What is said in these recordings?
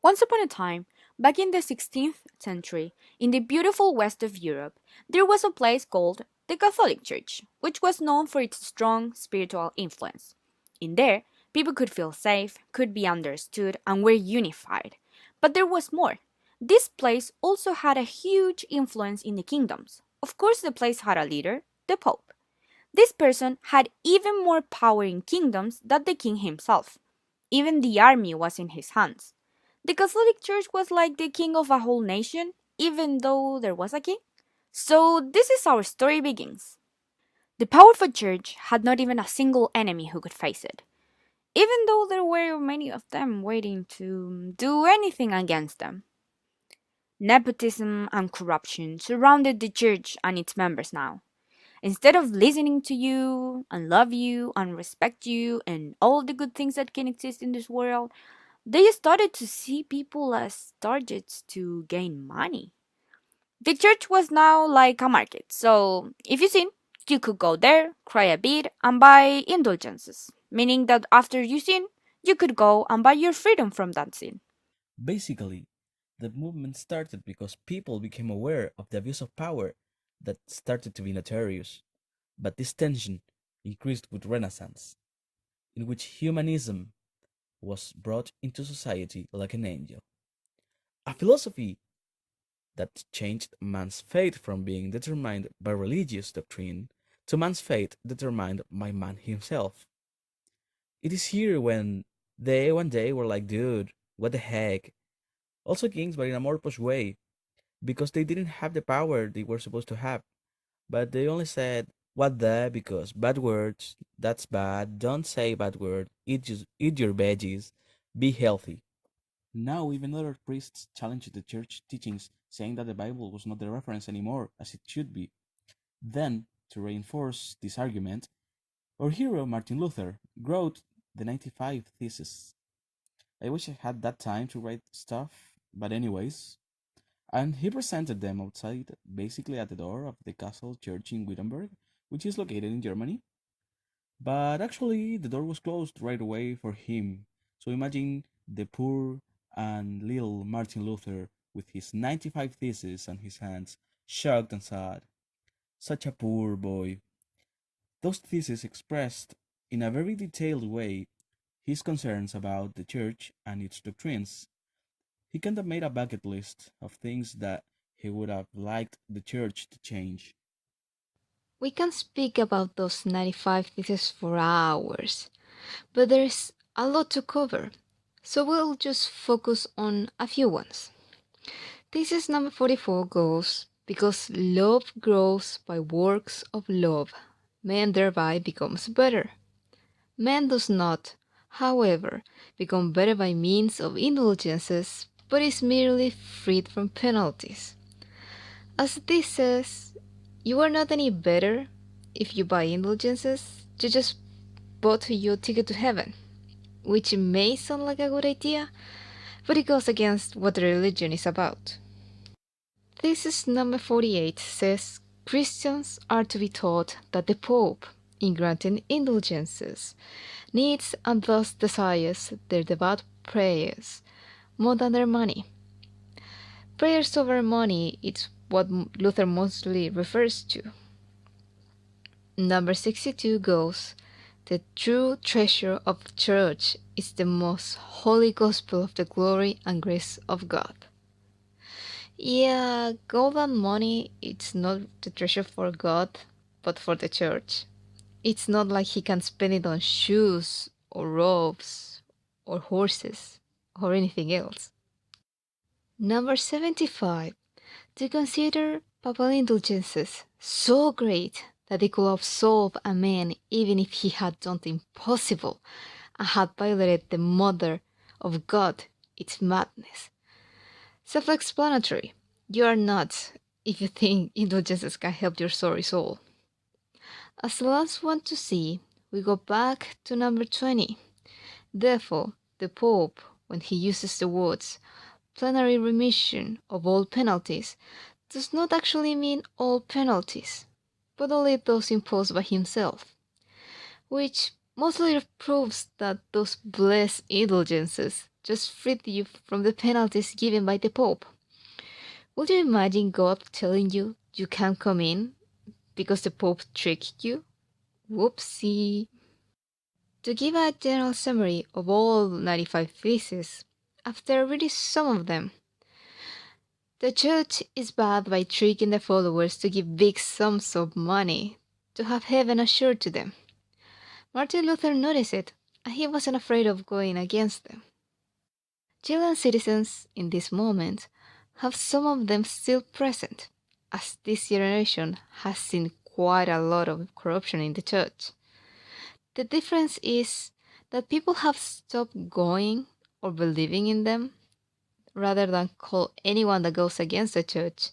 Once upon a time, back in the 16th century, in the beautiful west of Europe, there was a place called the Catholic Church, which was known for its strong spiritual influence. In there, people could feel safe, could be understood, and were unified. But there was more. This place also had a huge influence in the kingdoms. Of course, the place had a leader, the Pope. This person had even more power in kingdoms than the king himself. Even the army was in his hands. The Catholic Church was like the king of a whole nation, even though there was a king. So, this is how our story begins. The powerful church had not even a single enemy who could face it, even though there were many of them waiting to do anything against them. Nepotism and corruption surrounded the church and its members now. Instead of listening to you and love you and respect you and all the good things that can exist in this world, they started to see people as targets to gain money. The church was now like a market, so if you sin, you could go there, cry a bit, and buy indulgences, meaning that after you sin, you could go and buy your freedom from that sin. Basically, the movement started because people became aware of the abuse of power that started to be notorious. But this tension increased with Renaissance, in which humanism was brought into society like an angel. A philosophy that changed man's fate from being determined by religious doctrine to man's fate determined by man himself. It is here when they one day were like, dude, what the heck? Also kings, but in a more posh way, because they didn't have the power they were supposed to have. But they only said, what the? Because bad words, that's bad, don't say bad word, eat your veggies, be healthy. Now, even other priests challenged the church teachings, saying that the Bible was not the reference anymore, as it should be. Then, to reinforce this argument, our hero Martin Luther wrote the 95 Theses. I wish I had that time to write stuff, but anyways. And he presented them outside, basically at the door of the castle church in Wittenberg, which is located in Germany. But actually, the door was closed right away for him. So imagine the poor and little Martin Luther with his 95 theses on his hands, shocked and sad. Such a poor boy. Those theses expressed in a very detailed way his concerns about the church and its doctrines. He kind of made a bucket list of things that he would have liked the church to change. We can speak about those 95 theses for hours, but there's a lot to cover, so we'll just focus on a few ones. Thesis number 44 goes, because love grows by works of love, man thereby becomes better. Man does not, however, become better by means of indulgences, but is merely freed from penalties. As this says, you are not any better if you buy indulgences, you just bought your ticket to heaven, which may sound like a good idea, but it goes against what religion is about. Thesis number 48 says Christians are to be taught that the Pope, in granting indulgences, needs and thus desires their devout prayers more than their money. Prayers over money is what Luther mostly refers to. Number 62 goes, the true treasure of the church is the most holy gospel of the glory and grace of God. Yeah, gold and money, it's not the treasure for God, but for the church. It's not like he can spend it on shoes or robes or horses or anything else. Number 75. To consider papal indulgences so great that they could absolve a man even if he had done the impossible and had violated the Mother of God, it's madness. Self explanatory. You are not if you think indulgences can help your sorry soul. As the last one to see, we go back to number 20. Therefore, the Pope, when he uses the words plenary remission of all penalties, does not actually mean all penalties, but only those imposed by himself, which mostly proves that those blessed indulgences just freed you from the penalties given by the Pope. Would you imagine God telling you you can't come in because the Pope tricked you? Whoopsie. To give a general summary of all 95 theses, after reading some of them, the church is bad by tricking the followers to give big sums of money to have heaven assured to them. Martin Luther noticed it, and he wasn't afraid of going against them. Chilean citizens in this moment have some of them still present, as this generation has seen quite a lot of corruption in the church. The difference is that people have stopped going or believing in them rather than call anyone that goes against the church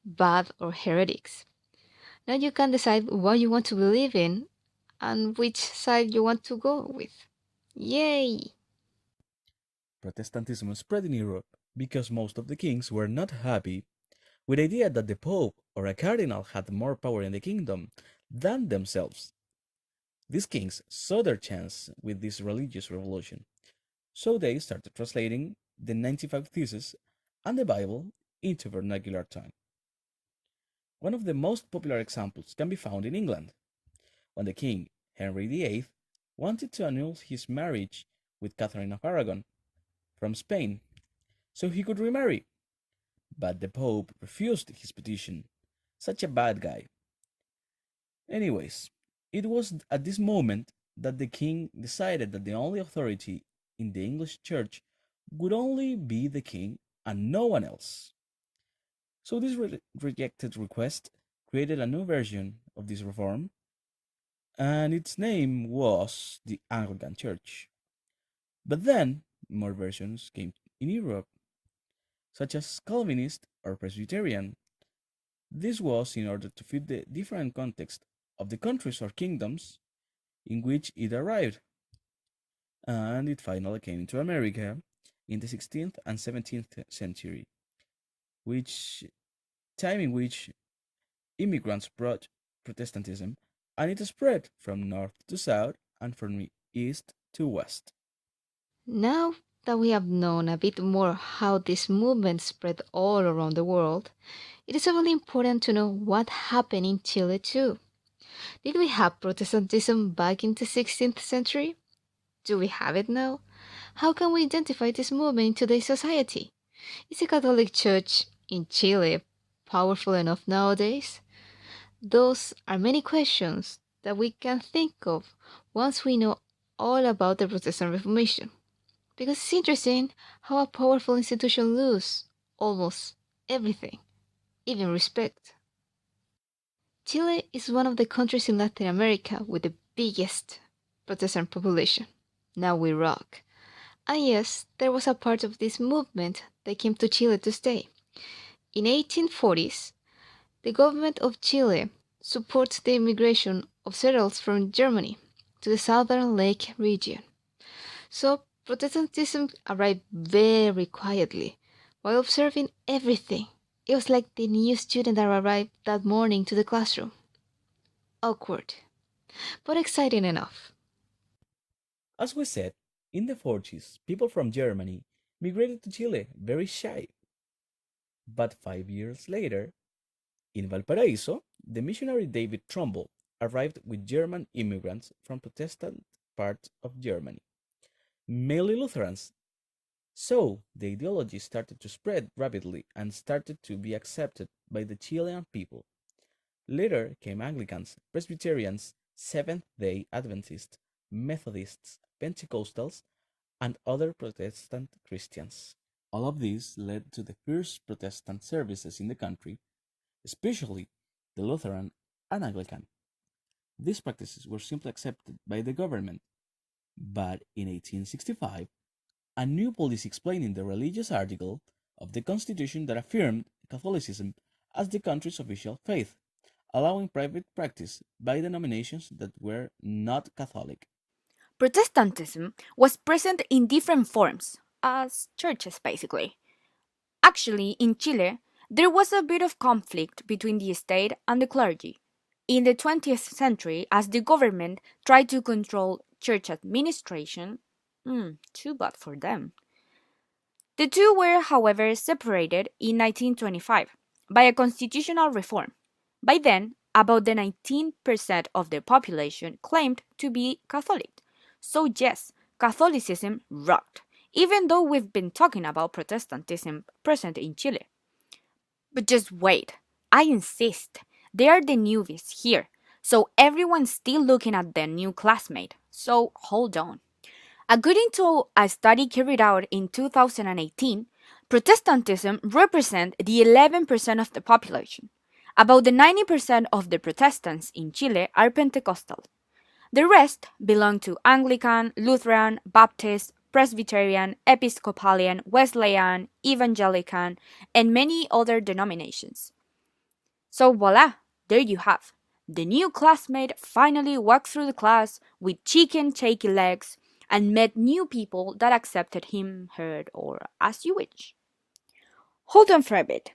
bad or heretics. Now you can decide what you want to believe in and which side you want to go with. Yay! Protestantism spread in Europe because most of the kings were not happy with the idea that the Pope or a cardinal had more power in the kingdom than themselves. These kings saw their chance with this religious revolution, so they started translating the 95 Theses and the Bible into vernacular tongue. One of the most popular examples can be found in England, when the king, Henry VIII, wanted to annul his marriage with Catherine of Aragon from Spain so he could remarry, but the Pope refused his petition. Such a bad guy. Anyways, it was at this moment that the king decided that the only authority in the English church would only be the king and no one else. So this rejected request created a new version of this reform, and its name was the Anglican Church. But then more versions came in Europe, such as Calvinist or Presbyterian. This was in order to fit the different context of the countries or kingdoms in which it arrived, and it finally came to America in the 16th and 17th century, which time in which immigrants brought Protestantism, and it spread from north to south and from east to west. Now that we have known a bit more how this movement spread all around the world, it is really important to know what happened in Chile too. Did we have Protestantism back in the 16th century? Do we have it now? How can we identify this movement in today's society? Is the Catholic Church in Chile powerful enough nowadays? Those are many questions that we can think of once we know all about the Protestant Reformation. Because it's interesting how a powerful institution loses almost everything, even respect. Chile is one of the countries in Latin America with the biggest Protestant population. Now we rock. And yes, there was a part of this movement that came to Chile to stay. In 1840s, the government of Chile supports the immigration of settlers from Germany to the southern lake region. So Protestantism arrived very quietly while observing everything. It was like the new student that arrived that morning to the classroom. Awkward, but exciting enough. As we said, in the 40s, people from Germany migrated to Chile very shy. But 5 years later, in Valparaiso, the missionary David Trumbull arrived with German immigrants from Protestant parts of Germany, mainly Lutherans. So the ideology started to spread rapidly and started to be accepted by the Chilean people. Later came Anglicans, Presbyterians, Seventh day Adventists, Methodists, Pentecostals, and other Protestant Christians. All of these led to the first Protestant services in the country, especially the Lutheran and Anglican. These practices were simply accepted by the government, but in 1865, a new policy explaining the religious article of the Constitution that affirmed Catholicism as the country's official faith, allowing private practice by denominations that were not Catholic. Protestantism was present in different forms, as churches basically. Actually, in Chile, there was a bit of conflict between the state and the clergy. In the 20th century, as the government tried to control church administration, too bad for them. The two were, however, separated in 1925 by a constitutional reform. By then, about the 19% of the population claimed to be Catholic. So, yes, Catholicism rocked, even though we've been talking about Protestantism present in Chile. But just wait, I insist, they are the newbies here, so everyone's still looking at their new classmate. So, hold on. According to a study carried out in 2018, Protestantism represents the 11% of the population. About the 90% of the Protestants in Chile are Pentecostal. The rest belong to Anglican, Lutheran, Baptist, Presbyterian, Episcopalian, Wesleyan, Evangelican, and many other denominations. So voila, there you have. The new classmate finally walked through the class with chicken shaky legs and met new people that accepted him, her, or as you wish. Hold on for a bit.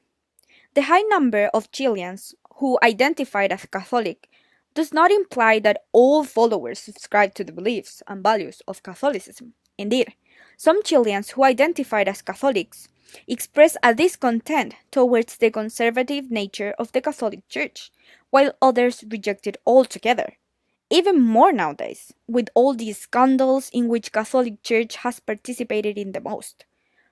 The high number of Chileans who identified as Catholic does not imply that all followers subscribe to the beliefs and values of Catholicism. Indeed, some Chileans who identified as Catholics express a discontent towards the conservative nature of the Catholic Church, while others reject it altogether. Even more nowadays, with all these scandals in which Catholic Church has participated in the most.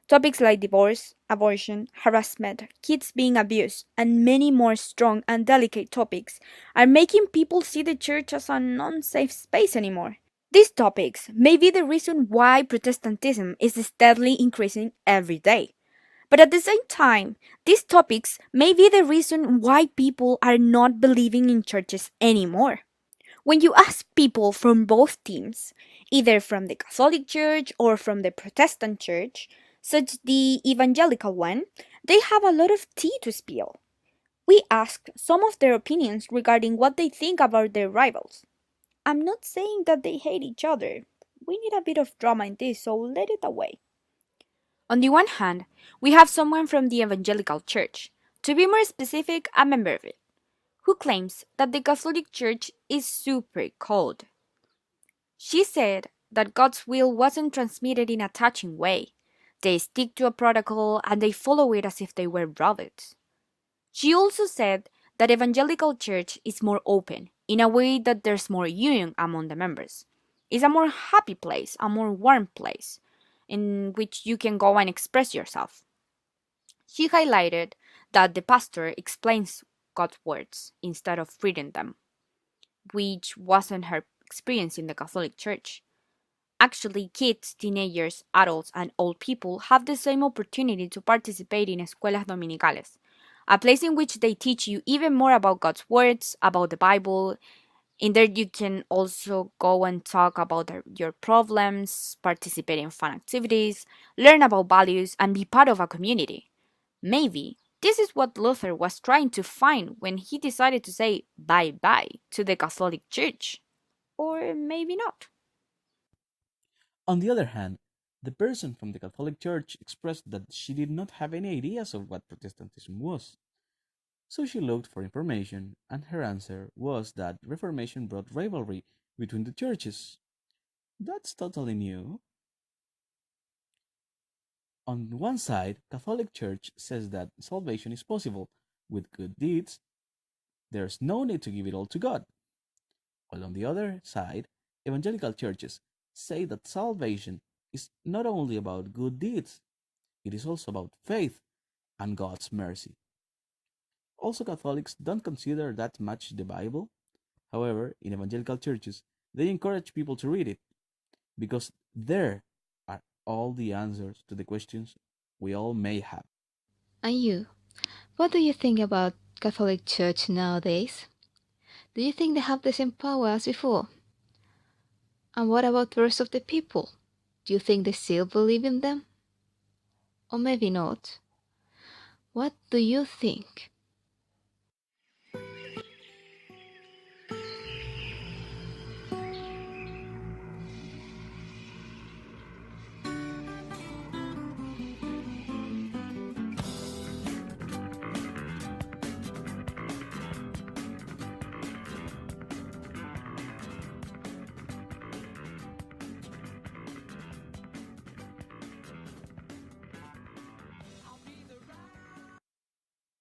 Topics like divorce, abortion, harassment, kids being abused, and many more strong and delicate topics are making people see the church as an unsafe space anymore. These topics may be the reason why Protestantism is steadily increasing every day. But at the same time, these topics may be the reason why people are not believing in churches anymore. When you ask people from both teams, either from the Catholic Church or from the Protestant Church, such the evangelical one, they have a lot of tea to spill. We asked some of their opinions regarding what they think about their rivals. I'm not saying that they hate each other. We need a bit of drama in this, so let it away. On the one hand, we have someone from the evangelical church, to be more specific, a member of it, who claims that the Catholic Church is super cold. She said that God's will wasn't transmitted in a touching way. They stick to a protocol and they follow it as if they were robots. She also said that evangelical church is more open, in a way that there's more union among the members. It's a more happy place, a more warm place, in which you can go and express yourself. She highlighted that the pastor explains God's words instead of reading them, which wasn't her experience in the Catholic Church. Actually, kids, teenagers, adults, and old people have the same opportunity to participate in escuelas dominicales, a place in which they teach you even more about God's words, about the Bible. In there, you can also go and talk about your problems, participate in fun activities, learn about values, and be part of a community. Maybe this is what Luther was trying to find when he decided to say bye bye to the Catholic Church. Or maybe not. On the other hand, the person from the Catholic Church expressed that she did not have any ideas of what Protestantism was. So she looked for information, and her answer was that Reformation brought rivalry between the churches. That's totally new. On one side, Catholic Church says that salvation is possible with good deeds. There's no need to give it all to God. While on the other side, evangelical churches say that salvation is not only about good deeds, it is also about faith and God's mercy. Also, Catholics don't consider that much the Bible. However, in evangelical churches, they encourage people to read it because there are all the answers to the questions we all may have. And you, what do you think about Catholic Church nowadays? Do you think they have the same power as before? And what about the rest of the people? Do you think they still believe in them? Or maybe not. What do you think?